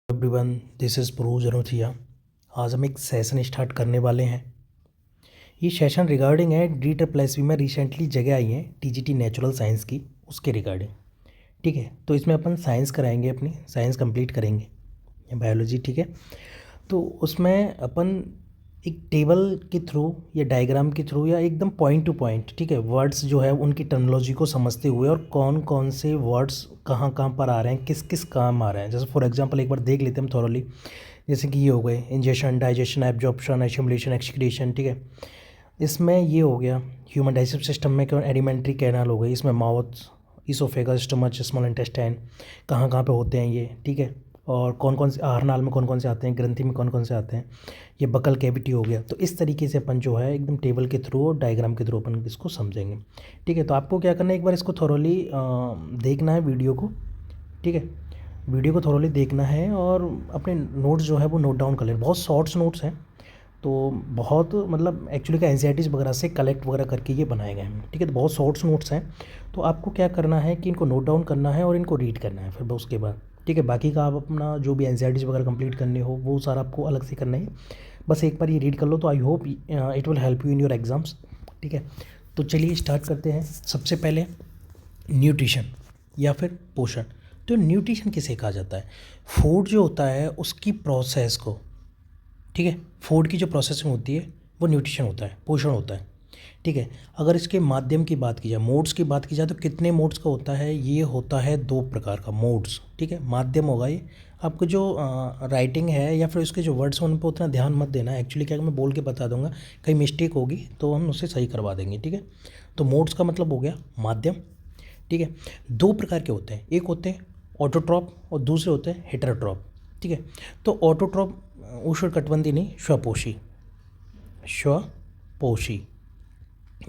Everyone, this is pro जनोथिया। आज हम एक सेशन स्टार्ट करने वाले हैं। ये सेशन रिगार्डिंग है DSSB में रिसेंटली जगह आई है TGT नेचुरल साइंस की, उसके रिगार्डिंग। ठीक है, तो इसमें अपन साइंस कराएंगे, अपनी साइंस कंप्लीट करेंगे या बायोलॉजी। ठीक है, तो उसमें अपन एक टेबल के थ्रू या डायग्राम के थ्रू या एकदम पॉइंट टू पॉइंट, ठीक है, वर्ड्स जो है उनकी टर्मिनोलॉजी को समझते हुए और कौन कौन से वर्ड्स कहाँ कहाँ पर आ रहे हैं, किस किस काम आ रहे हैं। जैसे फॉर एग्जांपल एक बार देख लेते हैं हम थॉरली। जैसे कि ये हो गए ingestion, digestion, absorption, assimilation, excretion. ठीक है, इसमें ये हो गया ह्यूमन डाइजेस्टिव सिस्टम में कौन एलिमेंट्री कैनाल हो गई, इसमें mouth, oesophagus, stomach, small intestine कहाँ कहाँ पे होते हैं ये। ठीक है, और कौन कौन से आहार नाल में कौन कौन से आते हैं, ग्रंथि में कौन कौन से आते हैं, ये बकल कैविटी हो गया। तो इस तरीके से अपन जो है एकदम टेबल के थ्रू और डायग्राम के थ्रू अपन इसको समझेंगे। ठीक है, तो आपको क्या करना है, एक बार इसको थोरोली देखना है वीडियो को। ठीक है, वीडियो को थोरोली देखना है और अपने नोट्स जो है वो नोट डाउन कर लेना। बहुत शॉर्ट्स नोट्स हैं, तो बहुत मतलब एक्चुअली का एनसीईआरटीज़ वगैरह से कलेक्ट वगैरह करके ये बनाए गए हैं। ठीक है, तो बहुत शॉर्ट्स नोट्स हैं, तो आपको क्या करना है कि इनको नोट डाउन करना है और इनको रीड करना है फिर उसके बाद। ठीक है, बाकी का आप अपना जो भी एनसीईआरटीज़ वगैरह कंप्लीट करने हो वो सारा आपको अलग से करना है। बस एक बार ये रीड कर लो तो I hope it will help you in your exams. ठीक है, तो चलिए स्टार्ट करते हैं। सबसे पहले न्यूट्रिशन या फिर पोषण। तो न्यूट्रिशन किसे कहा जाता है? फूड जो होता है उसकी प्रोसेस को, ठीक है, फूड की जो प्रोसेसिंग होती है वो न्यूट्रिशन होता है, पोषण होता है। ठीक है, अगर इसके माध्यम की बात की जाए, मोड्स की बात की जाए, तो कितने मोड्स का होता है? ये होता है 2 प्रकार का मोड्स। ठीक है, माध्यम होगा ये। आपको जो राइटिंग है या फिर उसके जो वर्ड्स हैं उन पर उतना ध्यान मत देना। एक्चुअली क्या मैं बोल के बता दूंगा, कहीं मिस्टेक होगी तो हम उसे सही करवा देंगे। ठीक है, तो मोड्स का मतलब हो गया माध्यम। ठीक है, 2 प्रकार के होते हैं, एक होते हैं ऑटोट्रॉप और दूसरे होते हैं हेटेरोट्रॉप। ठीक है, तो ऑटोट्रॉप उष्णकटिबंधीय नहीं, स्वपोषी, स्वपोषी।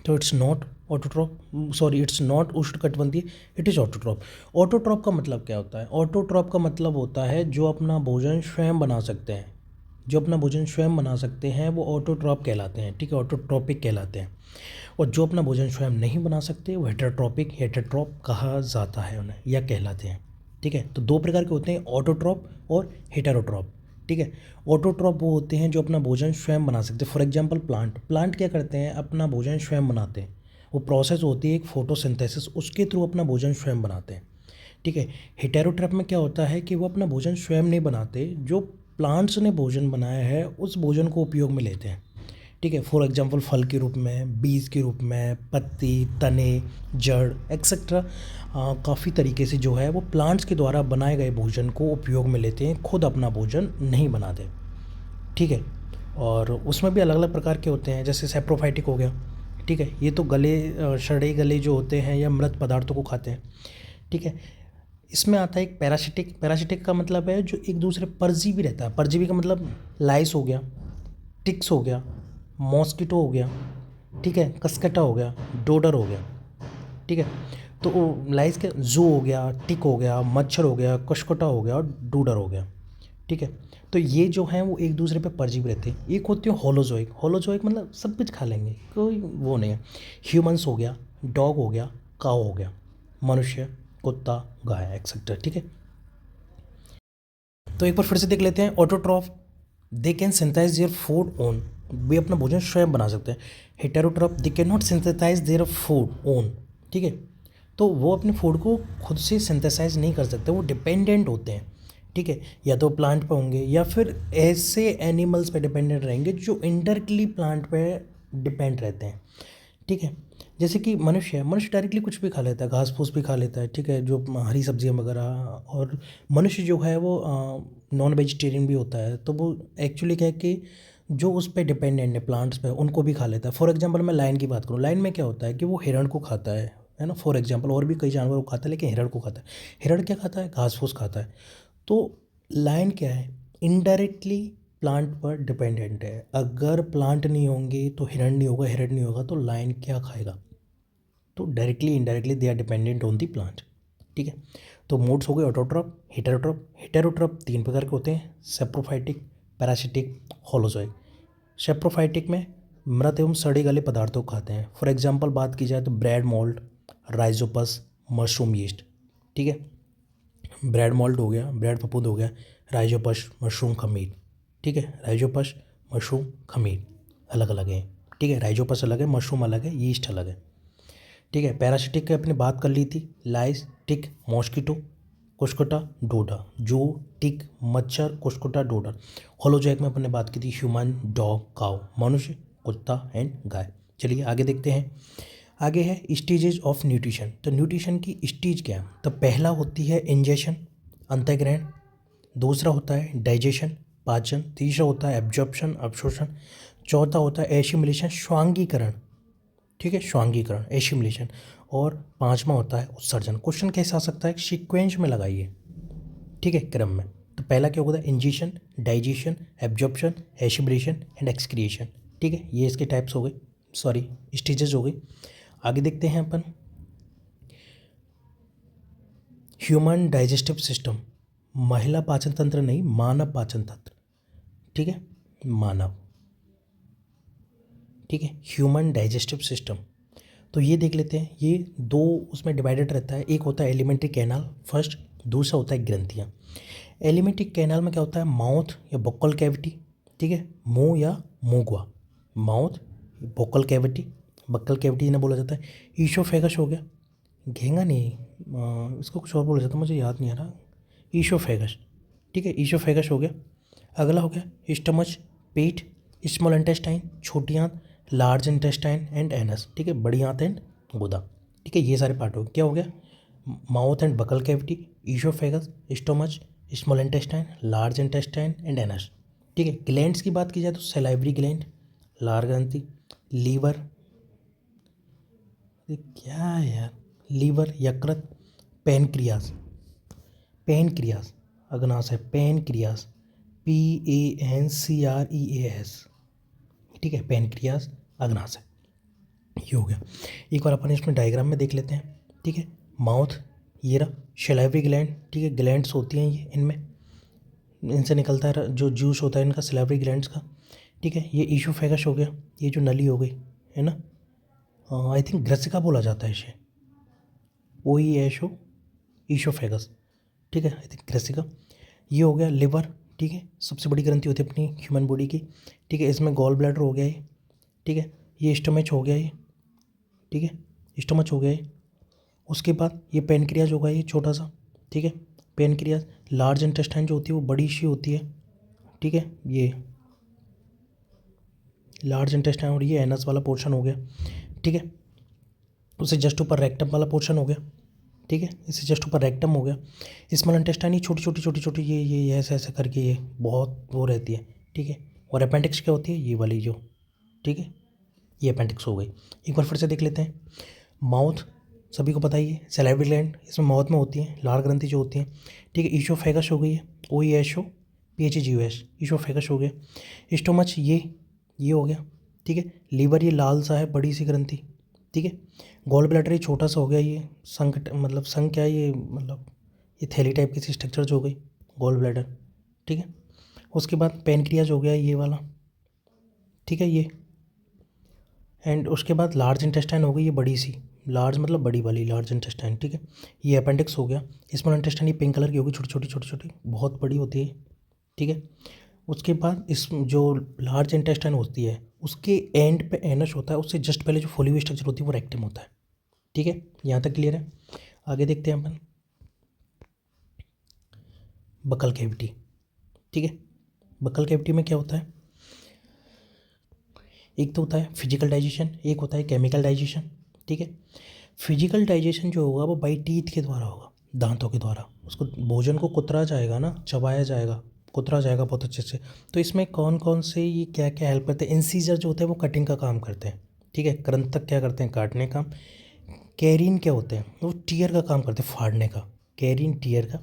तो it's not autotroph, sorry it's not उष्णकटिबंधीय, इट इज़ ऑटोट्रॉप। ऑटोट्रॉप का मतलब क्या होता है? ऑटोट्रॉप का मतलब होता है जो अपना भोजन स्वयं बना सकते हैं। जो अपना भोजन स्वयं बना सकते हैं वो ऑटोट्रॉप कहलाते हैं। ठीक है, ऑटोट्रॉपिक कहलाते हैं। और जो अपना भोजन स्वयं नहीं बना सकते वो हेटेरोट्रॉपिक, हेटेरोट्रॉप कहा जाता है उन्हें, या कहलाते हैं। ठीक है, तो 2 प्रकार के होते हैं, ऑटोट्रॉप और हेटेरोट्रॉप। ठीक है, ऑटोट्रॉप वो होते हैं जो अपना भोजन स्वयं बना सकते हैं। फॉर एग्जांपल प्लांट क्या करते हैं? अपना भोजन स्वयं बनाते हैं। वो प्रोसेस होती है एक फोटोसिंथेसिस, उसके थ्रू अपना भोजन स्वयं बनाते हैं। ठीक है, हेटेरोट्रॉप में क्या होता है कि वो अपना भोजन स्वयं नहीं बनाते, जो प्लांट्स ने भोजन बनाया है उस भोजन को उपयोग में लेते हैं। ठीक है, फॉर एग्जांपल फल के रूप में, बीज के रूप में, पत्ती, तने, जड़ एक्सेट्रा, काफ़ी तरीके से जो है वो प्लांट्स के द्वारा बनाए गए भोजन को उपयोग में लेते हैं, खुद अपना भोजन नहीं बनाते। ठीक है, और उसमें भी अलग अलग प्रकार के होते हैं, जैसे सेप्रोफाइटिक हो गया। ठीक है, ये तो गले, सड़े गले जो होते हैं या मृत पदार्थों को खाते हैं। ठीक है, इसमें आता है एक पैरासिटिक। पैरासिटिक का मतलब है जो एक दूसरे परजीवी रहता है। परजीवी का मतलब लाइस हो गया, टिक्स हो गया, मॉस्किटो हो गया, ठीक है, कसकटा हो गया, डोडर हो गया। ठीक है, तो वो लाइस के जू हो गया, टिक हो गया, मच्छर हो गया, कशकटा हो गया और डूडर हो गया। ठीक है, तो ये जो हैं वो एक दूसरे पे परजीवी रहते हैं। एक होती है होलोजोइक। होलोजोइक मतलब सब कुछ खा लेंगे, कोई वो नहीं है। ह्यूमंस हो गया, डॉग हो गया, काऊ हो गया, मनुष्य, कुत्ता, गाय एक्सेट्रा। ठीक है, तो एक बार फिर से देख लेते हैं। Autotroph, they can synthesise their food own, वे अपना भोजन स्वयं बना सकते हैं। Heterotroph, they can not synthesise their food own. ठीक है, तो वो अपने फूड को खुद से सिंथेसाइज नहीं कर सकते, वो डिपेंडेंट होते हैं। ठीक है, या तो प्लांट पे होंगे या फिर ऐसे एनिमल्स पे डिपेंडेंट रहेंगे जो इनडायरेक्टली प्लांट पे डिपेंड रहते हैं। ठीक है, जैसे कि मनुष्य है, मनुष्य डायरेक्टली कुछ भी खा लेता है, घास फूस भी खा लेता है। ठीक है, जो हरी सब्जियां वगैरह। और मनुष्य जो है वो नॉन वेजिटेरियन भी होता है, तो वो एक्चुअली क्या है कि जो उस पर डिपेंडेंट है, प्लांट्स पे, उनको भी खा लेता है। फॉर एग्जांपल मैं लायन की बात करूँ, लायन में क्या होता है कि वो हिरण को खाता है ना। फॉर एग्जांपल और भी कई जानवरों को खाता है, लेकिन हिरण को खाता है। हिरण क्या खाता है? घास फूस खाता है। तो लायन क्या है? इनडायरेक्टली प्लांट पर डिपेंडेंट है। अगर प्लांट नहीं होंगे तो हिरण नहीं होगा, हिरण नहीं होगा तो लायन क्या खाएगा? तो directly indirectly they are dependent on the plant. ठीक है, तो मोड्स हो गए ऑटोट्रॉप, हेटेरोट्रॉप। हेटेरोट्रॉप 3 प्रकार के होते हैं, सेप्रोफाइटिक, पैरासिटिक, होलोजोइक। सेप्रोफाइटिक में मृत एवं सड़े गले पदार्थों को खाते हैं। फॉर एग्जांपल बात की जाए तो bread mould, Rhizopus, mushroom yeast. ठीक है, ब्रेड मॉल्ट हो गया, ब्रेड फफूंद हो गया, राइजोपस मशरूम खमीर, ठीक है। राइजोपस मशरूम खमीर अलग अलग है, ठीक है। राइजोपस अलग है, मशरूम अलग है, यीस्ट अलग है, ठीक है। पैरासिटिक की अपने बात कर ली थी, लाइस, टिक, मॉस्किटो, कुस्कुटा, डोडा, जू, टिक, मच्छर, कुस्कुटा, डोडा। होलोजैक में अपने बात की थी ह्यूमन, डॉग, काउ, मनुष्य, कुत्ता एंड गाय। चलिए आगे देखते हैं। आगे है स्टेजेस ऑफ न्यूट्रिशन। तो न्यूट्रिशन की स्टेज क्या है? तो पहला होती है इंजेशन, अंतःग्रहण, दूसरा होता है डाइजेशन, पाचन, तीसरा होता है एब्जॉर्प्शन, अवशोषण, चौथा होता है एसिमिलेशन, श्वांगीकरण, ठीक है, श्वांगीकरण, एसिमिलेशन, और पांचवा होता है उत्सर्जन। क्वेश्चन कैसे आ सकता है? सीक्वेंस में लगाइए, ठीक है, क्रम में। तो पहला क्या होता है? Ingestion, digestion, absorption, assimilation and excretion, ठीक है। ये इसके टाइप्स हो गए, सॉरी स्टेजेस हो गए। आगे देखते हैं अपन ह्यूमन डाइजेस्टिव सिस्टम, महिला पाचन तंत्र नहीं, मानव पाचन तंत्र, ठीक है, मानव, ठीक है, ह्यूमन डाइजेस्टिव सिस्टम। तो ये देख लेते हैं, ये दो उसमें डिवाइडेड रहता है। एक होता है एलिमेंट्री कैनाल फर्स्ट, दूसरा होता है ग्रंथियाँ। एलिमेंट्री कैनाल में क्या होता है? माउथ या बक्कल कैविटी, ठीक है, मुंह या मुंहवा, mouth, buccal cavity, buccal cavity इन्हें बोला जाता है। ईशोफेगस हो गया, घेंगा नहीं, इसको कुछ और बोला जाता है, मुझे याद नहीं आ रहा। ईशोफेगस, ठीक है, ईशोफेगस हो गया। अगला हो गया स्टमच, पेट, स्मॉल इंटेस्टाइन, छोटी आंत, लार्ज इंटेस्टाइन एंड एनस, ठीक है, बड़ी आंत एंड गुदा, ठीक है। ये सारे पार्ट हो गए। क्या हो गया? Mouth and buccal cavity, oesophagus, stomach, small intestine, large intestine and anus, ठीक है। ग्लैंड्स की बात की जाए तो सलाइवरी ग्लैंड, लार ग्रंथि, लीवर, क्या है यार, लीवर, यकृत, पेनक्रियास, पेनक्रियास, अग्नाशय, पेनक्रियास, PANCREAS, ठीक है, पेनक्रियास, अग्नाशय, ये हो गया। एक बार अपन इसमें डायग्राम में देख लेते हैं, ठीक है। माउथ, ये रहा सलाइवरी ग्लैंड, ठीक है, ग्लैंड्स होती हैं ये, इनमें इनसे निकलता है जो जूस होता है इनका, सलाइवरी ग्लैंड्स का, ठीक है। ये ईशोफेगस हो गया, ये जो नली हो गई है ना, आई थिंक ग्रसिका बोला जाता है इसे, OESO, ईशोफेगस, ठीक है, आई थिंक ग्रसिका। ये हो गया लिवर, ठीक है, सबसे बड़ी ग्रंथि होती है अपनी ह्यूमन बॉडी की, ठीक है। इसमें गॉल ब्लैडर हो गया ये, ठीक है। ये स्टमच हो गया ये, ठीक है, स्टमच हो गया ये। उसके बाद ये पेनक्रियाज होगा, ये छोटा सा, ठीक है, पेनक्रियाज। लार्ज इंटेस्टाइन जो होती है वो बड़ी सी होती है, ठीक है, ये लार्ज इंटेस्टाइन, और ये एनस वाला पोर्शन हो गया, ठीक है। उससे जस्ट ऊपर रेक्टम वाला पोर्शन हो गया, ठीक है, इससे जस्ट ऊपर रेक्टम हो गया। स्मॉल इंटेस्टाइन ये छोटी छोटी छोटी छोटी, ये ऐसे ऐसे करके ये बहुत वो रहती है, ठीक है। और अपेंडिक्स क्या होती है? ये वाली जो, ठीक है, ये अपेंडिक्स हो गई। एक बार फिर से देख लेते हैं। माउथ सभी को पता ही है, सैलिवरी ग्लैंड इसमें माउथ में होती है, लार ग्रंथि जो होती है, ठीक है। ईशोफेगस हो गई है, OESO PHGOS, ईशोफेगस हो गया। स्टोमच ये हो गया, ठीक है। लीवर ये लाल सा है, बड़ी सी ग्रंथि, ठीक है। गॉल ब्लैडर ये छोटा सा हो गया, ये संक, मतलब संक क्या है ये, मतलब ये थैली टाइप की सी स्ट्रक्चर जो हो गई, गॉल ब्लैडर, ठीक है। उसके बाद पेनक्रियाज हो गया ये वाला, ठीक है, ये। एंड उसके बाद लार्ज इंटेस्टाइन हो गई ये बड़ी सी, लार्ज मतलब बड़ी वाली लार्ज इंटेस्टाइन, ठीक है। ये अपेंडिक्स हो गया। स्मॉल इंटेस्टाइन ये पिंक कलर की होगी, छोटी छोटी छोटी छोटी, बहुत बड़ी होती है, ठीक है। उसके बाद इस जो लार्ज इंटेस्टाइन होती है उसके एंड पे एनस होता है, उससे जस्ट पहले जो फॉली हुई स्ट्रक्चर होती है वो रेक्टम होता है, ठीक है। यहाँ तक क्लियर है। आगे देखते हैं अपन बकल कैविटी, ठीक है। बकल कैविटी में क्या होता है? एक तो होता है फिजिकल डाइजेशन, एक होता है केमिकल डाइजेशन, ठीक है। फिजिकल डाइजेशन जो होगा वो बाई टीथ के द्वारा होगा, दांतों के द्वारा उसको भोजन को कुतरा जाएगा ना, चबाया जाएगा, कुतरा जाएगा बहुत अच्छे से। तो इसमें कौन कौन से ये क्या क्या हेल्प करते हैं? इंसीजर जो होते हैं वो कटिंग का काम करते हैं, ठीक है, कृंतक क्या करते हैं? काटने का। कैरिन क्या होते हैं? वो टीयर का काम करते हैं, फाड़ने का, कैरिन टीयर का।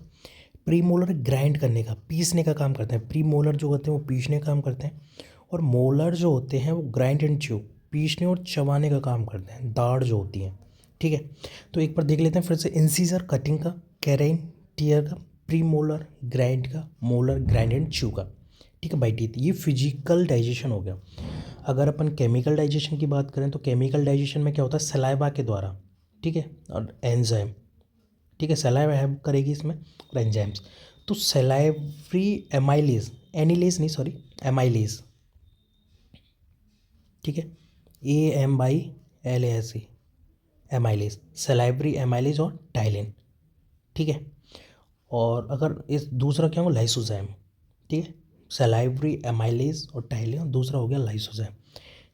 प्रीमोलर ग्राइंड करने का, पीसने का काम करते हैं, प्रीमोलर जो होते हैं वो पीसने का काम करते हैं, और मोलर जो होते हैं वो ग्राइंड एंड च्यू, पीसने और चबाने का काम करते हैं, दाढ़ जो होती है, ठीक है। तो एक बार देख लेते हैं फिर से। इंसीजर कटिंग का, कैराइन टीयर का, प्री मोलर ग्राइंड का, मोलर ग्राइंड एंड च्यू का, ठीक है, बाई टीथ। ये फिजिकल डाइजेशन हो गया। अगर अपन केमिकल डाइजेशन की बात करें तो केमिकल डाइजेशन में क्या होता है? सलाइवा के द्वारा, ठीक है, और एंजाइम, ठीक है, सलाइवा हेल्प करेगी इसमें, और एंजाइम्स। तो सलाइवरी एमाइलेज, एनिलेज नहीं सॉरी, एमाइलेज, ठीक है, AMYLASE, एमाइलेज, सलाइवरी एमाइलेज और टाइलिन, ठीक है। और अगर इस दूसरा क्या होगा, लाइसोजाइम, ठीक है, सलाइवरी एमाइलेज और टाइलिन, दूसरा हो गया लाइसोजाइम,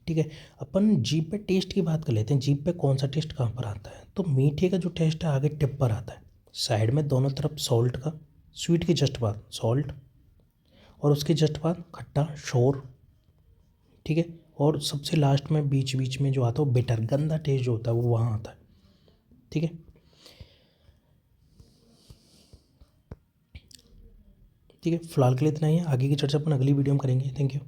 ठीक है। अपन जीभ पे टेस्ट की बात कर लेते हैं। जीभ पे कौन सा टेस्ट कहाँ पर आता है, तो मीठे का जो टेस्ट है आगे टिप पर आता है, साइड में दोनों तरफ सॉल्ट का, स्वीट के जस्ट बाद सॉल्ट, और उसके जस्ट बाद खट्टा शोर, ठीक है। और सबसे लास्ट में बीच बीच में जो आता है वो बिटर, गंदा टेस्ट जो होता है वो वहाँ आता है, ठीक है। ठीक है, फिलहाल के लिए इतना ही है, आगे की चर्चा अपन अगली वीडियो में करेंगे। Thank you.